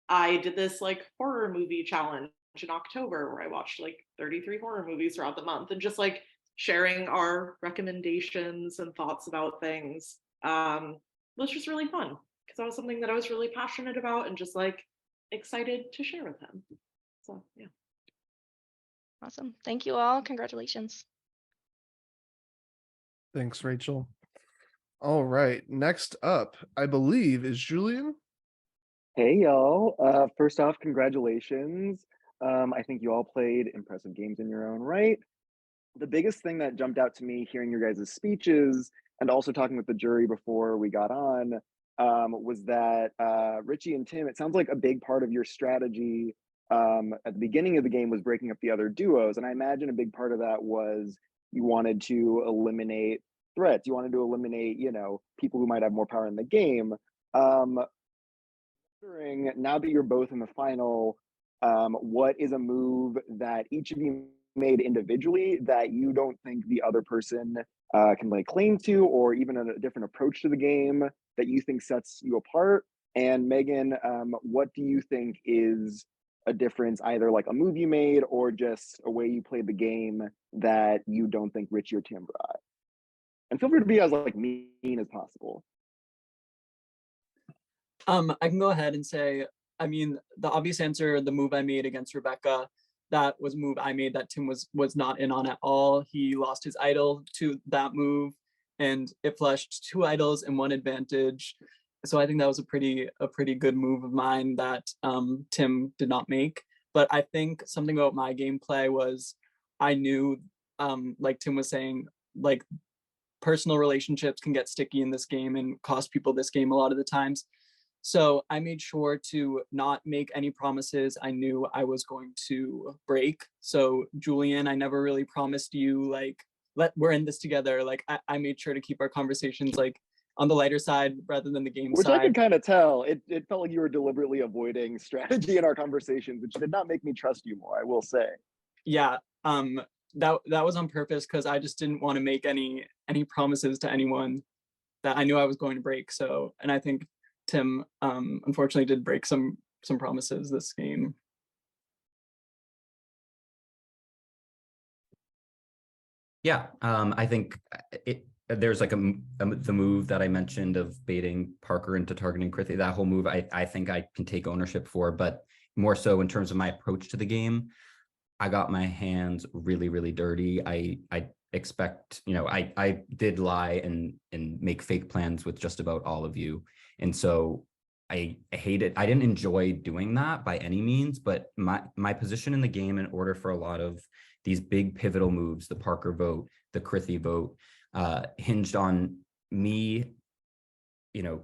[SPEAKER 5] I did this like horror movie challenge in October where I watched like 33 horror movies throughout the month, and just like sharing our recommendations and thoughts about things was just really fun because that was something that I was really passionate about and just like excited to share with him. So yeah.
[SPEAKER 9] Awesome. Thank you all. Congratulations.
[SPEAKER 7] Thanks, Rachel. All right, next up, I believe, is Julian.
[SPEAKER 10] Hey y'all. First off, congratulations. I think you all played impressive games in your own right. The biggest thing that jumped out to me hearing your guys' speeches and also talking with the jury before we got on was that Richie and Tim, it sounds like a big part of your strategy at the beginning of the game was breaking up the other duos. And I imagine a big part of that was you wanted to eliminate threats. You wanted to eliminate, you know, people who might have more power in the game. Now that you're both in the final, what is a move that each of you made individually that you don't think the other person can lay claim to, or even a different approach to the game that you think sets you apart? And Megan, what do you think is a difference, either like a move you made or just a way you played the game that you don't think Richie or Tim brought? And feel free to be as like mean as possible.
[SPEAKER 2] I can go ahead and say, I mean, the obvious answer, the move I made against Rebecca, that was a move I made that Tim was not in on at all. He lost his idol to that move, and it flushed 2 idols and 1 advantage. So I think that was a pretty good move of mine that Tim did not make. But I think something about my gameplay was I knew, like Tim was saying, like personal relationships can get sticky in this game and cost people this game a lot of the times. So I made sure to not make any promises I knew I was going to break. So Julian, I never really promised you like, we're in this together. Like I made sure to keep our conversations like on the lighter side rather than the game
[SPEAKER 10] Which
[SPEAKER 2] side.
[SPEAKER 10] I could kind of tell. It felt like you were deliberately avoiding strategy in our conversations, which did not make me trust you more, I will say.
[SPEAKER 2] Yeah, that was on purpose because I just didn't want to make any promises to anyone that I knew I was going to break. So, and I think Tim unfortunately did break some promises this game.
[SPEAKER 3] Yeah, I think there's like the move that I mentioned of baiting Parker into targeting Krithi. That whole move, I think I can take ownership for, but more so in terms of my approach to the game, I got my hands really, really dirty. I expect, you know, I did lie and make fake plans with just about all of you. And so I hate it. I didn't enjoy doing that by any means, but my position in the game, in order for a lot of these big pivotal moves, the Parker vote, the Krithi vote, hinged on me, you know,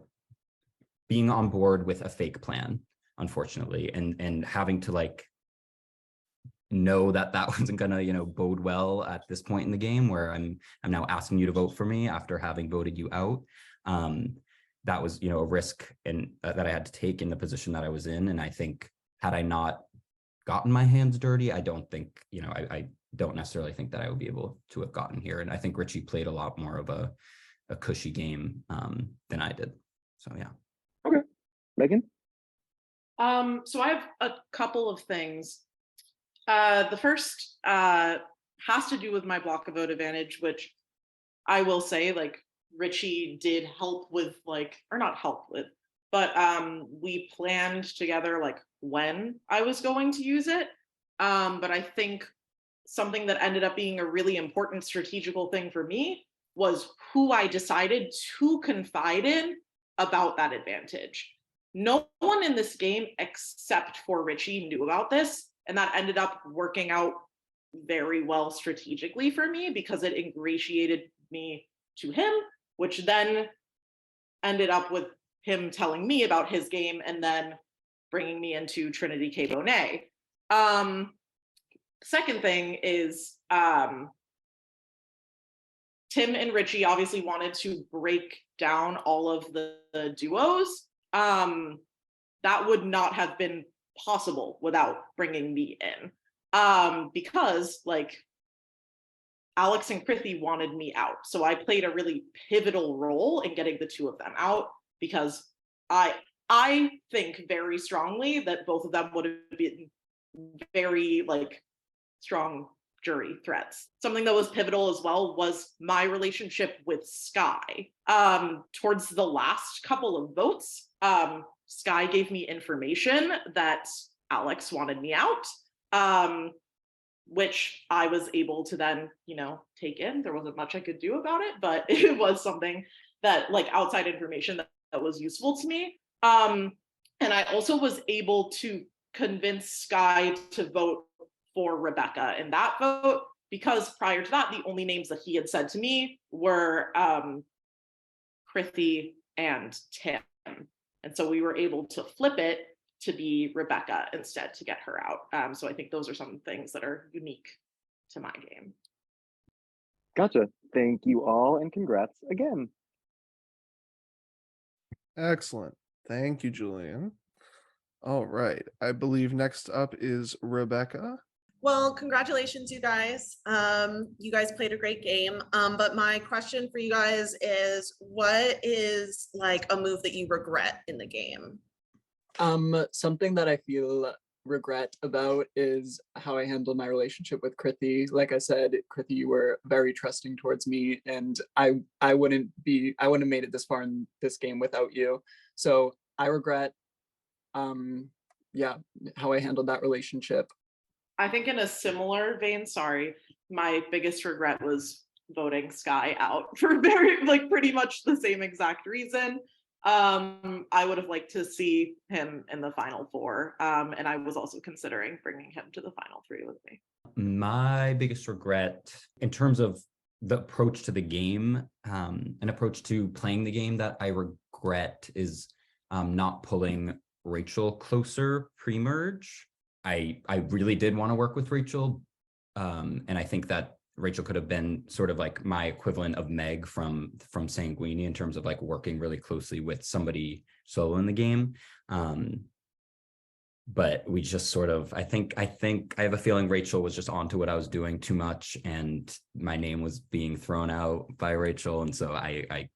[SPEAKER 3] being on board with a fake plan, unfortunately, and having to like know that wasn't gonna, you know, bode well at this point in the game where I'm now asking you to vote for me after having voted you out. That was, you know, a risk and that I had to take in the position that I was in. And I think had I not gotten my hands dirty, I don't think, you know, I don't necessarily think that I would be able to have gotten here. And I think Richie played a lot more of a cushy game than I did. So yeah.
[SPEAKER 10] Okay, Megan.
[SPEAKER 5] So I have a couple of things. The first has to do with my block of vote advantage, which I will say, like, Richie did help with, like, or not help with, but we planned together like when I was going to use it. But I think something that ended up being a really important strategical thing for me was who I decided to confide in about that advantage. No one in this game except for Richie knew about this, and that ended up working out very well strategically for me because it ingratiated me to him, which then ended up with him telling me about his game and then bringing me into Trinity K. Bonet. Second thing is Tim and Richie obviously wanted to break down all of the duos. That would not have been possible without bringing me in. Because like Alex and Krithi wanted me out. So I played a really pivotal role in getting the two of them out because I think very strongly that both of them would have been very like strong jury threats. Something that was pivotal as well was my relationship with Sky. Towards the last couple of votes, Sky gave me information that Alex wanted me out, which I was able to then, take in. There wasn't much I could do about it, but it was something that like outside information that was useful to me. And I also was able to convince Sky to vote for Rebecca in that vote, because prior to that, the only names that he had said to me were Krithi and Tim. And so we were able to flip it to be Rebecca instead to get her out. So I think those are some things that are unique to my game.
[SPEAKER 10] Gotcha. Thank you all and congrats again.
[SPEAKER 7] Excellent. Thank you, Julian. All right. I believe next up is Rebecca.
[SPEAKER 11] Well, congratulations, you guys. You guys played a great game. But my question for you guys is, what is like a move that you regret in the game?
[SPEAKER 2] Something that I feel regret about is how I handled my relationship with Krithi. Like I said, Krithi, you were very trusting towards me, and I wouldn't have made it this far in this game without you. So I regret how I handled that relationship.
[SPEAKER 5] I think in a similar vein, my biggest regret was voting Sky out for pretty much the same exact reason. I would have liked to see him in the final four. And I was also considering bringing him to the final three with me.
[SPEAKER 3] My biggest regret in terms of the approach to the game, an approach to playing the game that I regret is not pulling Rachel closer pre-merge. I really did want to work with Rachel. And I think that Rachel could have been sort of like my equivalent of Meg from Sanguini in terms of like working really closely with somebody solo in the game. But we just sort of, I have a feeling Rachel was just onto what I was doing too much, and my name was being thrown out by Rachel. And so I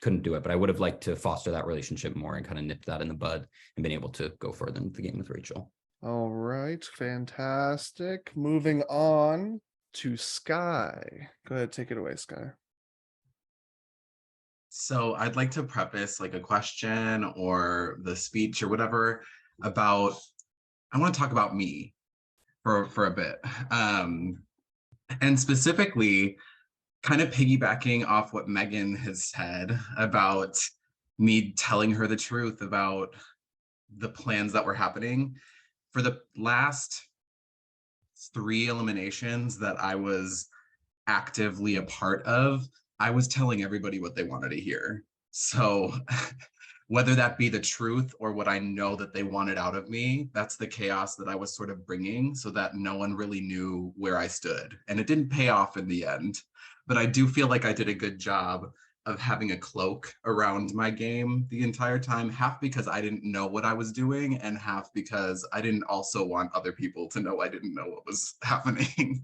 [SPEAKER 3] couldn't do it, but I would have liked to foster that relationship more and kind of nip that in the bud and been able to go further into the game with Rachel.
[SPEAKER 7] All right, fantastic. Moving on to Sky. Go ahead, take it away, Sky.
[SPEAKER 8] So I'd like to preface like a question or the speech or whatever about, I want to talk about me for a bit. And specifically kind of piggybacking off what Megan has said about me telling her the truth about the plans that were happening. For the last 3 eliminations that I was actively a part of, I was telling everybody what they wanted to hear. So whether that be the truth or what I know that they wanted out of me, that's the chaos that I was sort of bringing so that no one really knew where I stood. And it didn't pay off in the end, but I do feel like I did a good job of having a cloak around my game the entire time, half because I didn't know what I was doing and half because I didn't also want other people to know I didn't know what was happening.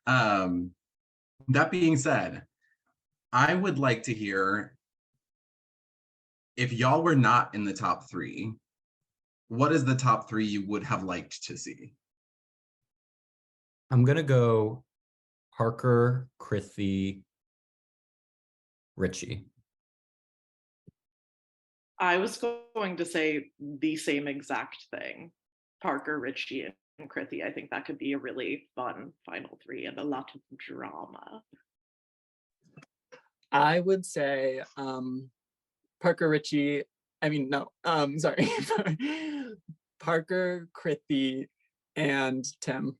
[SPEAKER 8] That being said, I would like to hear, if y'all were not in the top 3, what is the top 3 you would have liked to see?
[SPEAKER 3] I'm going to go Parker, Krithy, Richie.
[SPEAKER 5] I was going to say the same exact thing. Parker, Richie, and Krithy. I think that could be a really fun final three and a lot of drama.
[SPEAKER 2] I would say Parker, Richie. I mean, no. Sorry. Parker, Krithy, and Tim.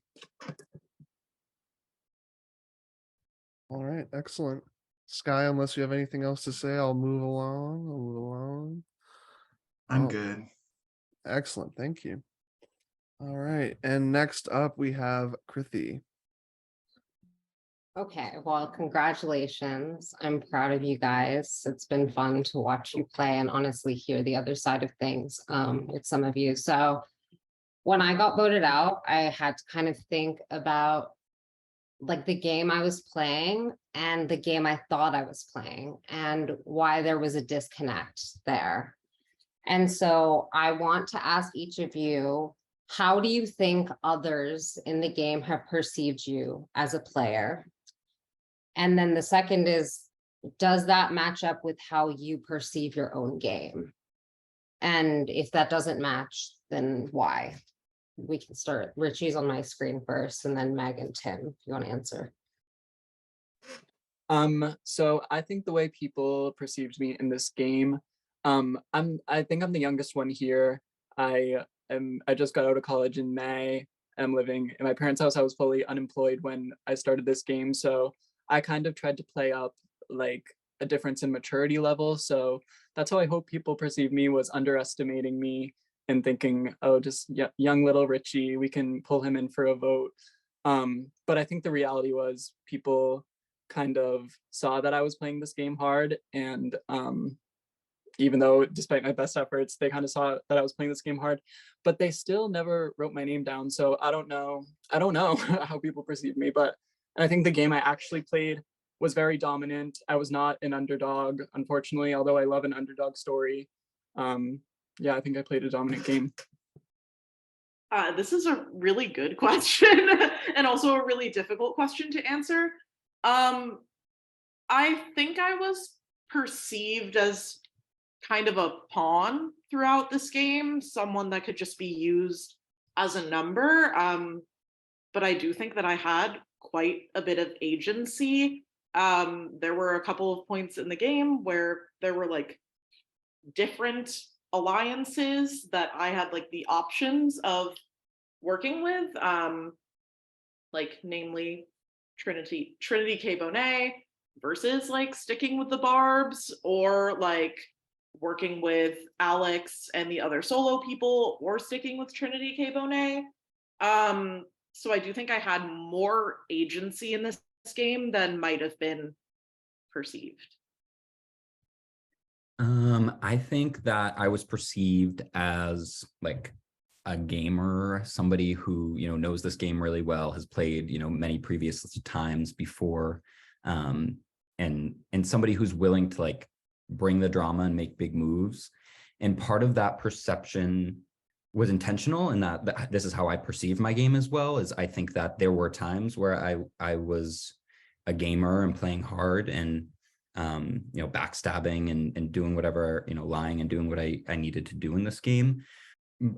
[SPEAKER 7] All right, excellent. Sky, unless you have anything else to say, I'll move along.
[SPEAKER 8] I'm
[SPEAKER 7] Oh,
[SPEAKER 8] good.
[SPEAKER 7] excellent, thank you. All right, and next up we have Krithy.
[SPEAKER 1] Okay, well, congratulations. I'm proud of you guys. It's been fun to watch you play and honestly hear the other side of things with some of you. So when I got voted out, I had to kind of think about like the game I was playing and the game I thought I was playing and why there was a disconnect there. And so I want to ask each of you, how do you think others in the game have perceived you as a player? And then the second is, does that match up with how you perceive your own game? And if that doesn't match, then why? We can start. Richie's on my screen first, and then Meg and Tim, if you want to answer.
[SPEAKER 2] So I think the way people perceived me in this game, I think I'm the youngest one here. I just got out of college in May. I'm living in my parents' house. I was fully unemployed when I started this game, so I kind of tried to play up like a difference in maturity level. So that's how I hope people perceive me, was underestimating me and thinking, oh, just young little Richie, we can pull him in for a vote. But I think the reality was people kind of saw that I was playing this game hard, and even though despite my best efforts, they kind of saw that I was playing this game hard, but they still never wrote my name down. So I don't know how people perceive me, but I think the game I actually played was very dominant. I was not an underdog, unfortunately, although I love an underdog story. Yeah, I think I played a dominant game.
[SPEAKER 5] This is a really good question and also a really difficult question to answer. I think I was perceived as kind of a pawn throughout this game, someone that could just be used as a number. But I do think that I had quite a bit of agency. There were a couple of points in the game where there were like different alliances that I had like the options of working with, like namely Trinity K. Bonet versus like sticking with the Barbs, or like working with Alex and the other solo people, or sticking with Trinity K. Bonet. So I do think I had more agency in this game than might have been perceived.
[SPEAKER 3] I think that I was perceived as like a gamer, somebody who, knows this game really well, has played, many previous times before, and somebody who's willing to like bring the drama and make big moves. And part of that perception was intentional, and that this is how I perceive my game as well, is I think that there were times where I was a gamer and playing hard and backstabbing and doing whatever, lying and doing what I needed to do in this game.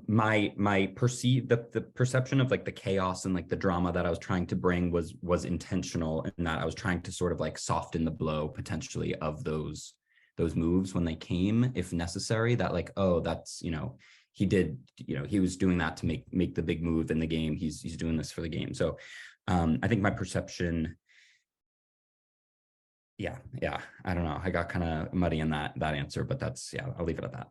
[SPEAKER 3] My the perception of like the chaos and like the drama that I was trying to bring was intentional, and that I was trying to sort of like soften the blow potentially of those moves when they came, if necessary. That like, oh, that's, he did, he was doing that to make the big move in the game. He's doing this for the game. So I think my perception, yeah, I don't know. I got kind of muddy in that answer, but that's, I'll leave it at that.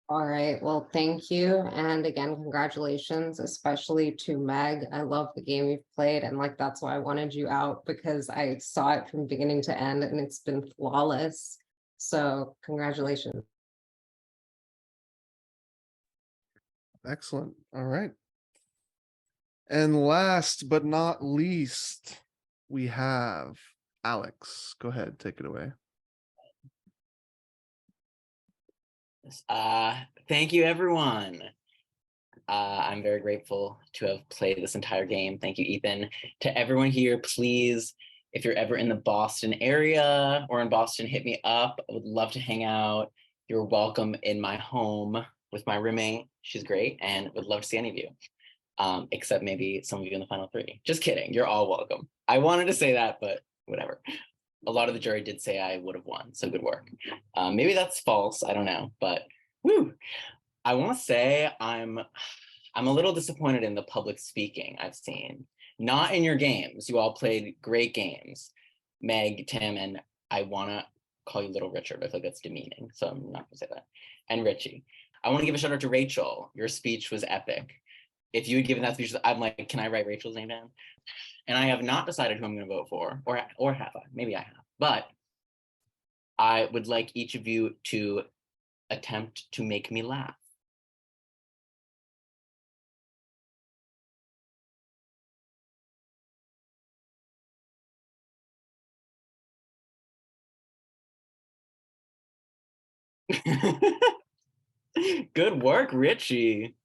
[SPEAKER 1] All right, well, thank you. And again, congratulations, especially to Meg. I love the game you've played, and like that's why I wanted you out, because I saw it from beginning to end and it's been flawless. So congratulations.
[SPEAKER 7] Excellent. All right. And last but not least, we have Alex. Go ahead, take it away.
[SPEAKER 4] Thank you, everyone. I'm very grateful to have played this entire game. Thank you, Ethan. To everyone here, please, if you're ever in the Boston area or in Boston, hit me up. I would love to hang out. You're welcome in my home with my roommate. She's great and would love to see any of you. Except maybe some of you in the final three. Just kidding. You're all welcome. I wanted to say that, but whatever. A lot of the jury did say I would have won, so good work. Maybe that's false. I don't know, but woo. I want to say I'm a little disappointed in the public speaking I've seen. Not in your games. You all played great games. Meg, Tim, and I want to call you Little Richard. I feel like that's demeaning, so I'm not going to say that. And Richie. I want to give a shout out to Rachel. Your speech was epic. If you had given that speech, I'm like, can I write Rachel's name down? And I have not decided who I'm going to vote for, or have I? Maybe I have. But I would like each of you to attempt to make me laugh. Good work, Richie.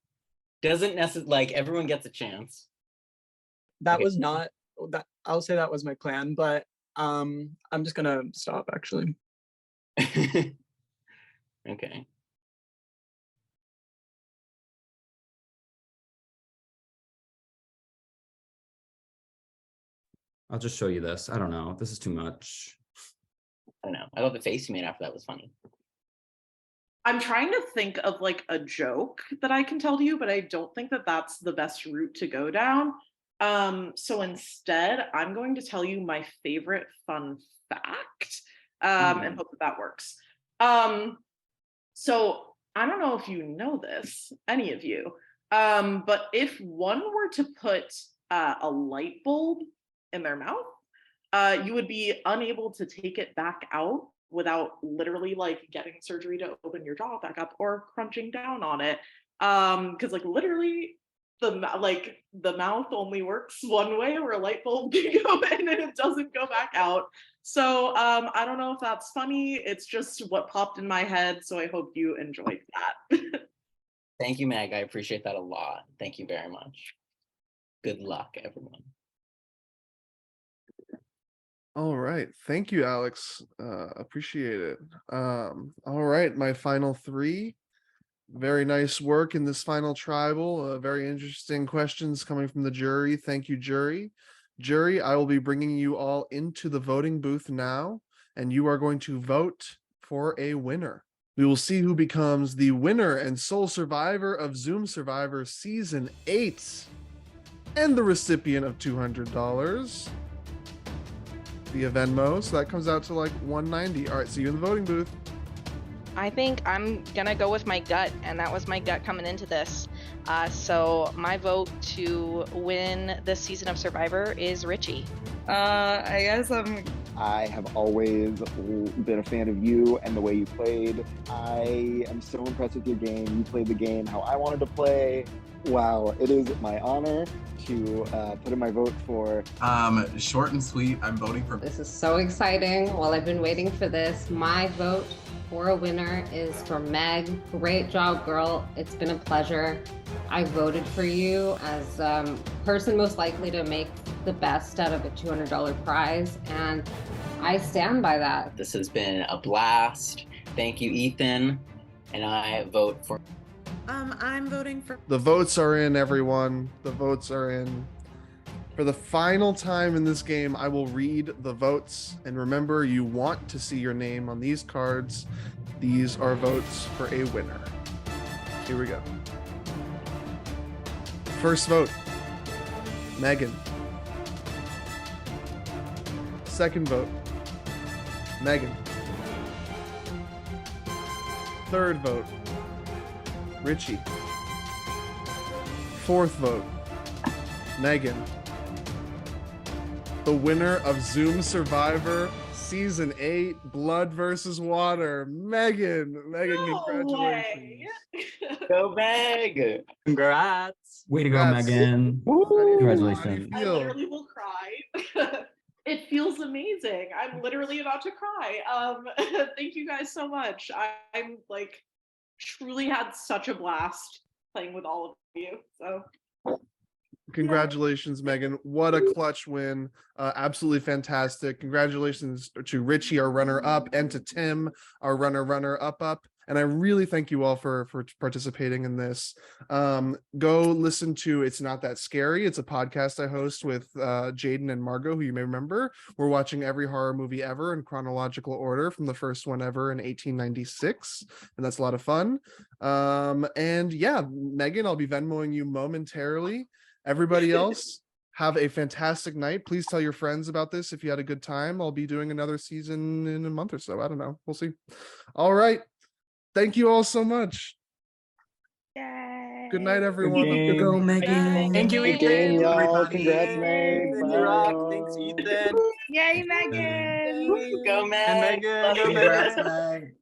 [SPEAKER 4] Doesn't necessarily, like, everyone gets a chance.
[SPEAKER 2] That
[SPEAKER 4] Okay.
[SPEAKER 2] was not that. I'll say that was my plan, but I'm just gonna stop actually.
[SPEAKER 4] Okay.
[SPEAKER 3] I'll just show you this. I don't know. This is too much.
[SPEAKER 4] I don't know. I thought the face you made after that was funny.
[SPEAKER 5] I'm trying to think of like a joke that I can tell you, but I don't think that that's the best route to go down. So instead, I'm going to tell you my favorite fun fact, and hope that that works. So I don't know if you know this, any of you, but if one were to put a light bulb in their mouth, you would be unable to take it back out without literally like getting surgery to open your jaw back up or crunching down on it. Because like literally the mouth only works one way, where a light bulb can go in and it doesn't go back out. So I don't know if that's funny. It's just what popped in my head. So I hope you enjoyed that.
[SPEAKER 4] Thank you, Meg. I appreciate that a lot. Thank you very much. Good luck, everyone.
[SPEAKER 7] All right. Thank you, Alex. Appreciate it. All right. My final three. Very nice work in this final tribal. Very interesting questions coming from the jury. Thank you, jury. Jury, I will be bringing you all into the voting booth now, and you are going to vote for a winner. We will see who becomes the winner and sole survivor of Zoom Survivor Season 8 and the recipient of $200 via Venmo. So that comes out to like $190. All right, see you in the voting booth.
[SPEAKER 9] I think I'm gonna go with my gut, and that was my gut coming into this. So my vote to win this season of Survivor is Richie.
[SPEAKER 6] I guess
[SPEAKER 10] I have always been a fan of you and the way you played. I am so impressed with your game. You played the game how I wanted to play. Wow, it is my honor to put in my vote for.
[SPEAKER 8] Short and sweet. I'm voting for.
[SPEAKER 1] This is so exciting. While I've been waiting for this, my vote for a winner is for Meg. Great job, girl. It's been a pleasure. I voted for you as person most likely to make the best out of a $200 prize, and I stand by that.
[SPEAKER 4] This has been a blast. Thank you, Ethan. And I vote for.
[SPEAKER 11] I'm voting for.
[SPEAKER 7] The votes are in, everyone. The votes are in. For the final time in this game, I will read the votes. And remember, you want to see your name on these cards. These are votes for a winner. Here we go. First vote, Megan. Second vote, Megan. Third vote, Richie. Fourth vote, Megan. The winner of Zoom Survivor Season 8, Blood versus Water, Megan. Megan,
[SPEAKER 5] No
[SPEAKER 7] congratulations.
[SPEAKER 5] way.
[SPEAKER 4] Go Meg.
[SPEAKER 2] Congrats.
[SPEAKER 3] Way to go,
[SPEAKER 7] Congrats.
[SPEAKER 3] Megan.
[SPEAKER 7] How do you
[SPEAKER 3] Congratulations.
[SPEAKER 5] I
[SPEAKER 7] feel?
[SPEAKER 5] literally will cry. It feels amazing. I'm literally about to cry. Thank you guys so much. I'm like truly had such a blast playing with all of you. So
[SPEAKER 7] Congratulations, Megan. What a clutch win. Absolutely fantastic. Congratulations to Richie, our runner up, and to Tim, our runner up. And I really thank you all for participating in this. Go listen to It's Not That Scary. It's a podcast I host with Jaden and Margot, who you may remember. We're watching every horror movie ever in chronological order from the first one ever in 1896. And that's a lot of fun. And yeah, Megan, I'll be Venmoing you momentarily. Everybody else, have a fantastic night. Please tell your friends about this if you had a good time. I'll be doing another season in a month or so. I don't know. We'll see. All right. Thank you all so much.
[SPEAKER 6] Yay.
[SPEAKER 7] Good night, everyone.
[SPEAKER 2] game.
[SPEAKER 3] Go, Megan.
[SPEAKER 2] Thank you,
[SPEAKER 9] Good
[SPEAKER 2] Ethan.
[SPEAKER 10] game, y'all.
[SPEAKER 2] Everybody.
[SPEAKER 10] Congrats,
[SPEAKER 2] Yay,
[SPEAKER 10] Meg.
[SPEAKER 2] Ethan,
[SPEAKER 10] Bye,
[SPEAKER 2] you rock.
[SPEAKER 10] y'all.
[SPEAKER 2] Thanks, Ethan.
[SPEAKER 6] Yay, Megan.
[SPEAKER 4] Go, Meg.
[SPEAKER 2] And Megan,
[SPEAKER 4] Love
[SPEAKER 2] go,
[SPEAKER 4] you.
[SPEAKER 2] Megan.
[SPEAKER 3] Congrats, Meg.